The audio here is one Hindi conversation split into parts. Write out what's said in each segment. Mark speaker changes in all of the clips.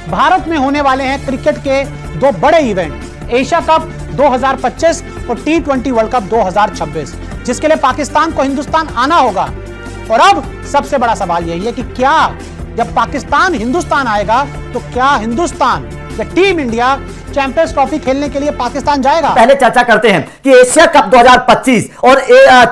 Speaker 1: भारत में होने वाले हैं क्रिकेट के दो बड़े इवेंट, एशिया कप 2025 और T20 वर्ल्ड कप 2026, जिसके लिए पाकिस्तान को हिंदुस्तान आना होगा। और अब सबसे बड़ा सवाल यही है कि क्या जब पाकिस्तान हिंदुस्तान आएगा तो क्या हिंदुस्तान या टीम इंडिया चैंपियंस ट्रॉफी खेलने के लिए पाकिस्तान जाएगा?
Speaker 2: पहले चर्चा करते हैं कि एशिया कप 2025 और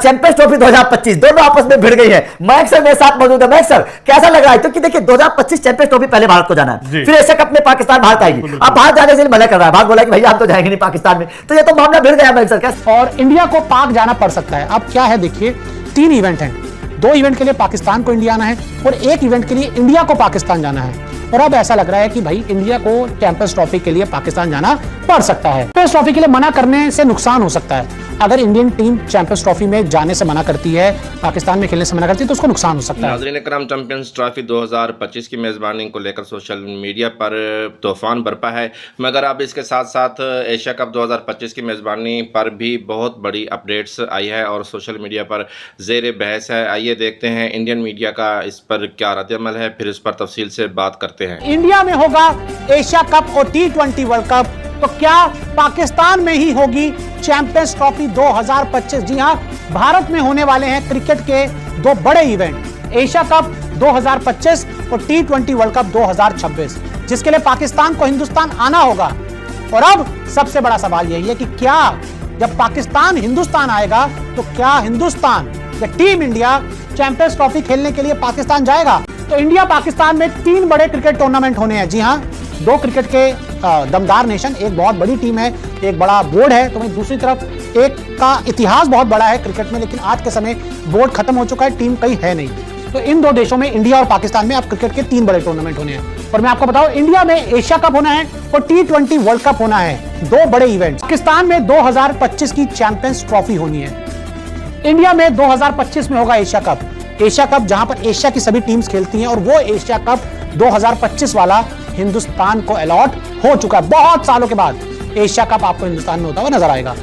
Speaker 2: चैंपियंस ट्रॉफी 2025 दोनों आपस में भिड़ गई है। मयंक सर मेरे साथ मौजूद है। मयंक सर, कैसा लग रहा है? क्योंकि देखिए 2025 चैंपियंस ट्रॉफी पहले भारत को जाना है, फिर एशिया कप में पाकिस्तान भारत आएगी। अब भारत जाने से मना कर रहा है, भारत बोला कि भैया हम तो जाएंगे नहीं पाकिस्तान में, तो ये तो मामला भिड़ गया मयंक सर। कैसे?
Speaker 1: और इंडिया को पाक जाना पड़ सकता है। अब क्या है, देखिए 3 इवेंट हैं, 2 इवेंट के लिए पाकिस्तान को इंडिया आना है और 1 इवेंट के लिए इंडिया को पाकिस्तान जाना है। और अब ऐसा लग रहा है कि भाई इंडिया को चैंपियंस ट्रॉफी के लिए पाकिस्तान जाना पड़ सकता है। चैंपियंस ट्रॉफी के लिए मना करने से नुकसान हो सकता है। अगर इंडियन टीम चैंपियंस ट्रॉफी में जाने से मना करती है, पाकिस्तान में खेलने से मना करती है, तो उसको नुकसान हो सकता है।
Speaker 3: नाज़रीन करम, चैंपियंस ट्रॉफी 2025 की मेज़बानी को लेकर सोशल मीडिया पर तूफान बरपा है, मगर अब इसके साथ साथ एशिया कप 2025 की मेज़बानी पर भी बहुत बड़ी अपडेट्स आई है और सोशल मीडिया पर ज़ेर बहस है। आइए देखते हैं इंडियन मीडिया का इस पर क्या रद्द-ए-अमल है, फिर इस पर तफसील से बात करते हैं।
Speaker 1: इंडिया में होगा एशिया कप और T20 वर्ल्ड कप, तो क्या पाकिस्तान में ही होगी चैंपियंस ट्रॉफी 2025? जी हां, भारत में होने वाले हैं क्रिकेट के 2 बड़े इवेंट, एशिया कप 2025 और T20 वर्ल्ड कप 2026, जिसके लिए पाकिस्तान को हिंदुस्तान आना होगा। और अब सबसे बड़ा सवाल यही है कि क्या जब पाकिस्तान हिंदुस्तान आएगा तो क्या हिंदुस्तान या टीम इंडिया चैंपियंस ट्रॉफी खेलने के लिए पाकिस्तान जाएगा? तो इंडिया पाकिस्तान में 3 बड़े क्रिकेट टूर्नामेंट होने हैं। जी हां, 2 क्रिकेट के दमदार नेशन, एक बहुत बड़ी टीम है, एक बड़ा बोर्ड है, तो वहीं दूसरी तरफ एक का इतिहास बहुत बड़ा है क्रिकेट में, लेकिन आज के समय बोर्ड खत्म हो चुका है, टीम कहीं है नहीं। तो इन 2 देशों में, इंडिया और पाकिस्तान में, अब क्रिकेट के 3 बड़े टूर्नामेंट होने हैं। और मैं आपको बताऊं, इंडिया में एशिया कप होना है और T20 वर्ल्ड कप होना है, 2 बड़े इवेंट। पाकिस्तान में 2025 की चैंपियंस ट्रॉफी होनी है। इंडिया में 2025 में होगा एशिया कप, जहां पर एशिया की सभी टीम्स खेलती हैं, और वो एशिया कप 2025 वाला हिंदुस्तान को अलॉट हो चुका है। बहुत सालों के बाद एशिया कप आपको हिंदुस्तान में होता हुआ नजर आएगा।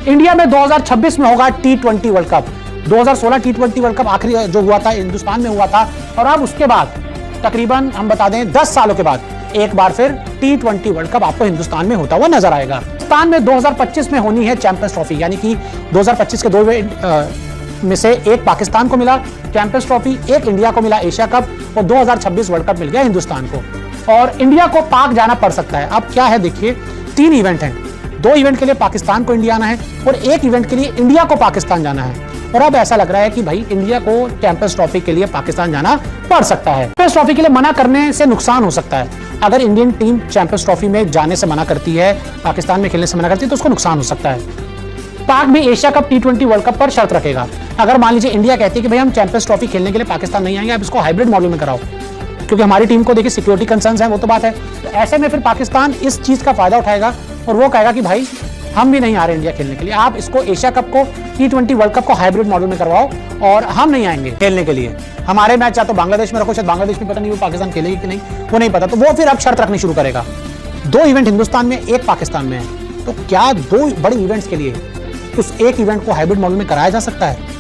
Speaker 1: इंडिया में 2026 में होगा T20 world cup. 2016 T20 world cup आखिरी जो हुआ था हिंदुस्तान में हुआ था, और अब उसके बाद तकरीबन हम बता दें 10 सालों के बाद एक बार फिर T20 वर्ल्ड कप आपको हिंदुस्तान में होता हुआ नजर आएगा। हिंदुस्तान में 2025 में होनी है चैंपियंस ट्रॉफी, यानी कि 2025 के 2 में से एक पाकिस्तान को मिला चैंपियंस ट्रॉफी, एक इंडिया को मिला एशिया कप, और 2026 वर्ल्ड कप मिल गया हिंदुस्तान को। और इंडिया को पाक जाना पड़ सकता है। अब क्या है, देखिए 3 इवेंट हैं, 2 इवेंट के लिए पाकिस्तान को इंडिया आना है और 1 इवेंट के लिए इंडिया को पाकिस्तान जाना है। और अब ऐसा लग रहा है कि भाई इंडिया को चैंपियंस ट्रॉफी के लिए पाकिस्तान जाना पड़ सकता है। चैंपियंस ट्रॉफी के लिए मना करने से नुकसान हो सकता है। अगर इंडियन टीम चैंपियंस ट्रॉफी में जाने से मना करती है, पाकिस्तान में खेलने से मना करती है, तो उसको नुकसान हो सकता है। पाक भी Asia cup T20 world cup पर शर्त रखेगा। अगर मान लीजिए इंडिया कहती है कि भाई हम चैंपियंस ट्रॉफी खेलने के लिए पाकिस्तान नहीं आएंगे, आप इसको हाइब्रिड मॉडल में कराओ, क्योंकि हमारी टीम को देखिए सिक्योरिटी कंसर्न्स हैं, वो तो बात है। तो ऐसे में फिर पाकिस्तान इस चीज का फायदा उठाएगा और वो कहेगा कि भाई हम भी नहीं आ रहे इंडिया खेलने के लिए, आप इसको एशिया कप को T20 वर्ल्ड कप को हाइब्रिड मॉडल में करवाओ और हम नहीं आएंगे खेलने के लिए। हमारे मैच या तो बांग्लादेश में रखो, शायद बांग्लादेश में पता नहीं वो पाकिस्तान खेलेगी कि नहीं, वो नहीं पता, तो वो फिर अब शर्त रखनी शुरू करेगा। 2 इवेंट हिंदुस्तान में, 1 पाकिस्तान में है, तो क्या 2 बड़े इवेंट्स के लिए उस 1 इवेंट को हाइब्रिड मॉडल में कराया जा सकता है?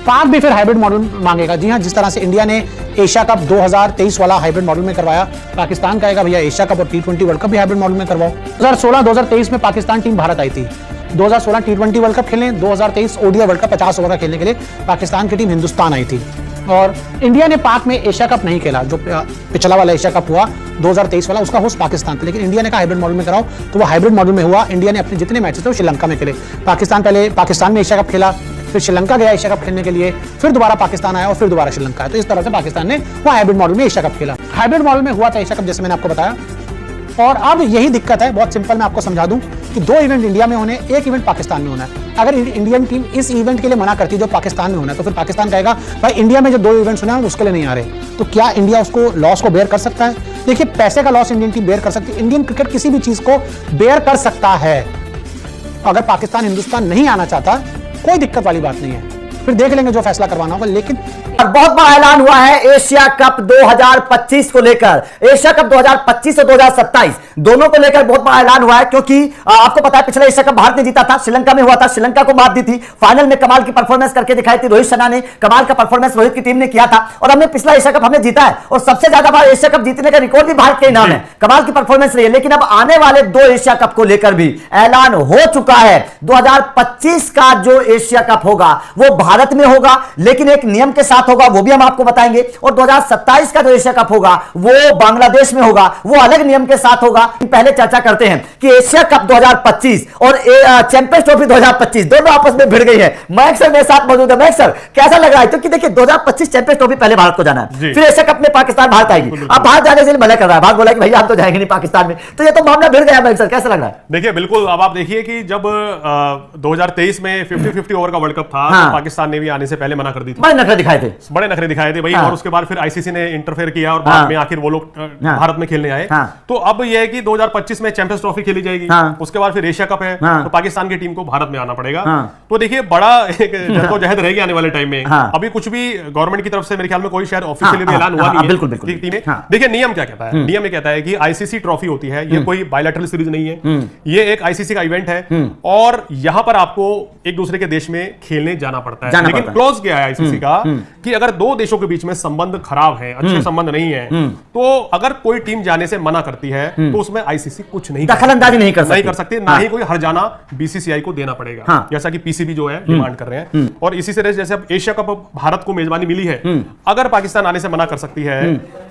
Speaker 1: पाक भी फिर हाइब्रिड मॉडल मांगेगा। जी हां, जिस तरह से इंडिया ने एशिया कप 2023 वाला हाइब्रिड मॉडल में करवाया, पाकिस्तान कहेगा भैया एशिया कप और T20 वर्ल्ड कप भी हाइब्रिड मॉडल में करवाओ। 2016-2023 में पाकिस्तान टीम भारत आई थी, 2016 T20 वर्ल्ड कप खेलने, 2023 ODI वर्ल्ड कप 50 ओवर का खेलने के लिए पाकिस्तान की टीम हिंदुस्तान आई थी। और इंडिया ने पाक में एशिया कप नहीं खेला, जो पिछला वाला एशिया कप हुआ 2023 वाला, उसका होस्ट पाकिस्तान था, लेकिन इंडिया ने कहा हाइब्रिड मॉडल में कराओ, तो वो हाइब्रिड मॉडल में हुआ। इंडिया ने अपने जितने मैचेस थे वो श्रीलंका में खेले। पाकिस्तान पहले पाकिस्तान में एशिया कप खेला, फिर श्रीलंका गया एशिया कप खेलने के लिए, फिर दोबारा पाकिस्तान आया और फिर दोबारा श्रीलंका आया। तो इस तरह से पाकिस्तान ने वो हाइब्रिड मॉडल में एशिया कप खेला। हाइब्रिड मॉडल में हुआ था एशिया कप, जैसे मैंने आपको बताया। और अब यही दिक्कत है, बहुत सिंपल मैं आपको समझा दूं कि 2 इवेंट इंडिया में होने, 1 इवेंट पाकिस्तान में होना है। अगर इंडियन टीम इस इवेंट के लिए मना करती है जो पाकिस्तान में होना है, तो फिर पाकिस्तान कहेगा भाई इंडिया में जो 2 इवेंट्स होने हैं उसके लिए नहीं आ रहे। तो क्या इंडिया उसको लॉस को बेयर कर सकता है? देखिए, पैसे का लॉस इंडियन टीम बेयर कर सकती है, इंडियन क्रिकेट किसी भी चीज को बेयर कर सकता है। अगर पाकिस्तान हिंदुस्तान नहीं आना चाहता, कोई दिक्कत वाली बात नहीं है। फिर देख लेंगे जो फैसला करवाना होगा। लेकिन
Speaker 2: और बहुत बड़ा ऐलान हुआ है एशिया कप 2025 को लेकर। एशिया कप 2025 और 2027 दोनों को लेकर बहुत बड़ा ऐलान हुआ है, क्योंकि आपको पता है पिछला एशिया कप भारत ने जीता था, श्रीलंका में हुआ था, श्रीलंका को मात दी थी। फाइनल में कमाल की परफॉर्मेंस करके दिखाई थी रोहित शर्मा ने, कमाल का परफॉर्मेंस रोहित की टीम ने किया था और हमने पिछला एशिया कप हमने जीता है और सबसे ज्यादा बार एशिया कप जीतने का रिकॉर्ड भी भारत के नाम है। कमाल की परफॉर्मेंस रही है। लेकिन अब आने वाले 2 एशिया कप को लेकर भी ऐलान हो चुका है। 2025 का जो एशिया कप होगा वो भारत में होगा, लेकिन एक नियम के साथ होगा, वो भी हम आपको बताएंगे। और 2027 का जो एशिया कप होगा वो बांग्लादेश में होगा, वो अलग नियम के साथ होगा। पहले चर्चा करते हैं कि एशिया कप 2025 और चैंपियंस ट्रॉफी 2025 दोनों आपस में भिड़ गई है। मयंक सर मेरे साथ मौजूद है। मयंक सर कैसा लग रहा है? क्योंकि देखिए 2025 चैंपियंस ट्रॉफी पहले भारत को जाना है, फिर एशिया कप में पाकिस्तान भारत आएगी। अब भारत जाने से मना कर रहा है, भारत बोला कि भैया हम तो जाएंगे नहीं पाकिस्तान में, तो ये तो मामला भिड़ गया। मयंक सर कैसा लग रहा है?
Speaker 4: देखिए बिल्कुल, अब आप देखिए कि जब 2023 में 50-50 ओवर का वर्ल्ड कप था, तो पाकिस्तान ने भी आने से पहले मना कर दी थी।
Speaker 2: बड़े नखरे दिखाए थे
Speaker 4: भाई। और उसके बाद फिर आईसीसी ने इंटरफेयर किया और बाद में आखिर वो लोग भारत में खेलने आए। तो अब यह है कि 2025 में चैंपियंस ट्रॉफी खेली जाएगी, उसके बाद फिर एशिया कप है, तो पाकिस्तान की टीम को भारत में आना पड़ेगा। तो देखिए बड़ा एक जद्दोजहद रहेगी आने वाले टाइम में। अभी कुछ भी गवर्नमेंट की तरफ से मेरे ख्याल में कोई शायद ऑफिशियली भी ऐलान हुआ नहीं है।
Speaker 2: बिल्कुल।
Speaker 4: देखिए नियम क्या कहता है? नियम ये कहता है कि आईसीसी ट्रॉफी होती है, ये कोई बायलैटरल सीरीज नहीं है, ये एक आईसीसी का इवेंट है और यहां पर आपको एक दूसरे के देश में खेलने जाना पड़ता है। लेकिन क्लॉज क्या है आईसीसी का कि अगर 2 देशों के बीच में संबंध खराब है, अच्छे संबंध नहीं है, तो अगर कोई टीम जाने से मना करती है तो उसमें आईसीसी कुछ नहीं
Speaker 2: दखलंदाजी नहीं कर
Speaker 4: सकती, ना ही कोई हर्जाना बीसीसीआई को देना पड़ेगा, जैसा कि पीसीबी जो है डिमांड कर रहे हैं। और इसी से जैसे अब एशिया कप भारत को मेजबानी मिली है, अगर पाकिस्तान आने से मना कर सकती है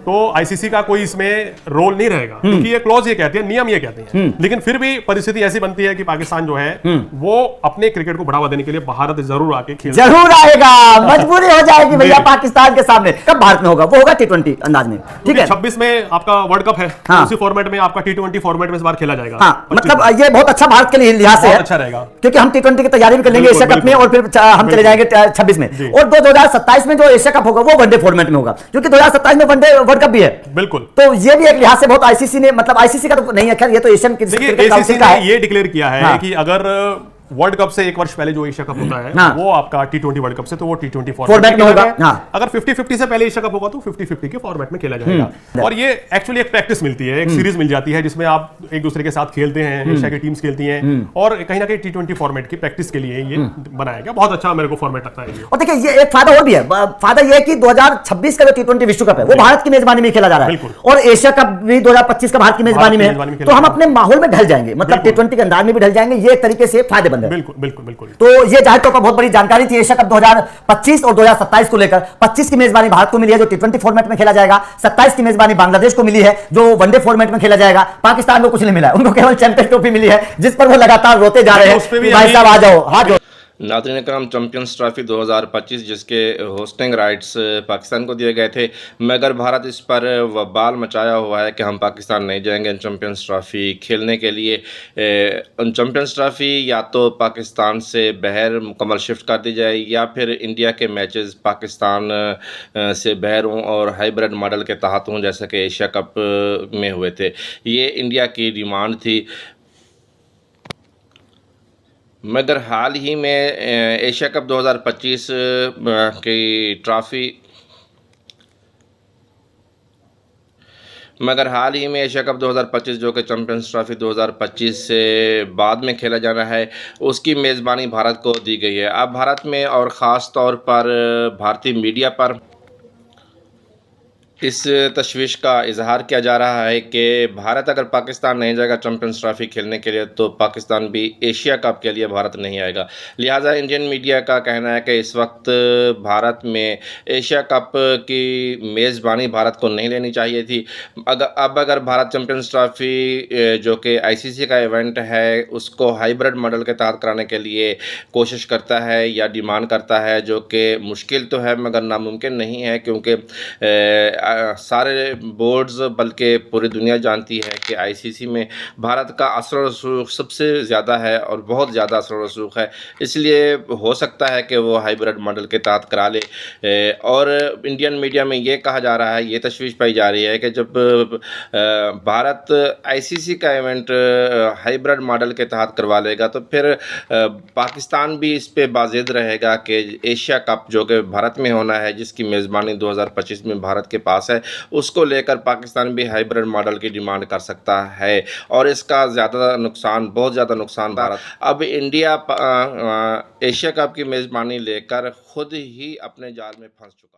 Speaker 4: तो आईसीसी का कोई इसमें रोल नहीं रहेगा, क्योंकि ये क्लॉज ये कहते हैं, नियम ये कहते हैं। लेकिन फिर भी परिस्थिति ऐसी बनती है कि पाकिस्तान जो है वो अपने क्रिकेट को बढ़ावा देने के लिए भारत जरूर आके खेल
Speaker 2: जरूर आएगा, मजबूरी हो जाएगी भैया पाकिस्तान के सामने। कब भारत में होगा? वो होगा T20 अंदाज में, ठीक है।
Speaker 4: 26 में आपका वर्ल्ड कप है, उसी फॉर्मेट में आपका T20 फॉर्मेट में इस बार खेला जाएगा।
Speaker 2: मतलब ये बहुत अच्छा भारत के लिए लिहाज से है,
Speaker 4: अच्छा रहेगा,
Speaker 2: क्योंकि हम T20 की तैयारी भी कर लेंगे एशिया कप में और फिर हम चले जाएंगे 26 में। और 2027 में जो एशिया कप होगा वो वनडे फॉर्मेट में होगा, क्योंकि 2027 में वनडे वर्ल्ड कप भी है।
Speaker 4: बिल्कुल।
Speaker 2: तो ये भी एक लिहाज से बहुत आईसीसी ने, मतलब आईसीसी का तो नहीं है, खैर ये तो एशियन क्रिकेट काउंसिल का है।
Speaker 4: ये डिक्लेयर किया है कि अगर वर्ल्ड कप से 1 वर्ष पहले जो एशिया कप होता है वो आपका T20 वर्ल्ड कप से, तो वो T20 फॉर्मेट में होगा। अगर 50-50 से पहले एशिया कप होगा तो 50-50 के फॉर्मेट में खेला जाएगा। और ये एक्चुअली एक प्रैक्टिस मिलती है, एक सीरीज मिल जाती है जिसमें आप एक दूसरे के साथ खेलते हैं, एशिया की टीम्स खेलती हैं और कहीं ना कहीं T20 फॉर्मेट की प्रैक्टिस के लिए ये बनाया गया। बहुत अच्छा मेरे को फॉर्मेट लगता है। और
Speaker 2: देखिए ये एक फायदा और भी है, फायदा ये है कि 2026 का जो T20 विश्व कप है वो भारत की मेजबानी में खेला जा रहा है और एशिया कप भी 2025 का भारत की मेजबानी में है, तो हम अपने माहौल में ढल जाएंगे, मतलब T20 के अंदाज में भी ढल जाएंगे। ये एक तरीके से फायदेमंद है।
Speaker 4: बिल्कुल।
Speaker 2: तो ये जाहिर तौर पर बहुत बड़ी जानकारी थी एशिया कप 2025 और 2027 को लेकर। 25 की मेजबानी भारत को मिली है जो T20 फॉर्मेट में खेला जाएगा, 27 की मेजबानी बांग्लादेश को मिली है जो वनडे फॉर्मेट में खेला जाएगा। पाकिस्तान को कुछ नहीं मिला है, उनको केवल चैंपियंस ट्रॉफी मिली है जिस पर वो लगातार रोते जा रहे हैं, भाई साहब आ जाओ, हाथ जोड़ो।
Speaker 3: नाज़रीन करम, चैंपियंस ट्रॉफी 2025 जिसके होस्टिंग राइट्स पाकिस्तान को दिए गए थे, मगर भारत इस पर वबाल मचाया हुआ है कि हम पाकिस्तान नहीं जाएंगे चैंपियंस ट्रॉफी खेलने के लिए। चैंपियंस ट्रॉफी या तो पाकिस्तान से बहर मुकम्मल शिफ्ट कर दी जाए या फिर इंडिया के मैचेस पाकिस्तान से बहर हों और हाइब्रिड मॉडल के तहत हों, जैसे कि एशिया कप में हुए थे। ये इंडिया की डिमांड थी। मगर हाल ही में एशिया कप 2025 की ट्रॉफ़ी एशिया कप 2025 जो कि चैंपियंस ट्रॉफी 2025 से बाद में खेला जाना है, उसकी मेज़बानी भारत को दी गई है। अब भारत में और ख़ास तौर पर भारतीय मीडिया पर इस तशवीश का इजहार किया जा रहा है कि भारत अगर पाकिस्तान नहीं जाएगा चैंपियंस ट्रॉफी खेलने के लिए तो पाकिस्तान भी एशिया कप के लिए भारत नहीं आएगा। लिहाजा इंडियन मीडिया का कहना है कि इस वक्त भारत में एशिया कप की मेज़बानी भारत को नहीं लेनी चाहिए थी। अगर भारत चैंपियंस ट्रॉफी जो कि आईसीसी का इवेंट है उसको हाइब्रिड मॉडल के तहत कराने के लिए कोशिश करता है या डिमांड करता है, जो कि मुश्किल तो है मगर नामुमकिन नहीं है, क्योंकि सारे बोर्ड्स बल्कि पूरी दुनिया जानती है कि आईसीसी में भारत का असर और रसूख सबसे ज़्यादा है और बहुत ज़्यादा असर और रसूख है, इसलिए हो सकता है कि वो हाइब्रिड मॉडल के तहत करा ले। और इंडियन मीडिया में ये कहा जा रहा है, ये तशवीश पाई जा रही है कि जब भारत आईसीसी का इवेंट हाइब्रिड मॉडल के तहत करवा लेगा तो फिर पाकिस्तान भी इस पे बाज़िद रहेगा कि एशिया कप जो कि भारत में होना है, जिसकी मेज़बानी 2025 में भारत के पास है, उसको लेकर पाकिस्तान भी हाइब्रिड मॉडल की डिमांड कर सकता है और इसका ज़्यादा नुकसान, बहुत ज़्यादा नुकसान भारत। अब इंडिया एशिया कप की मेज़बानी लेकर खुद ही अपने जाल में फंस चुका है।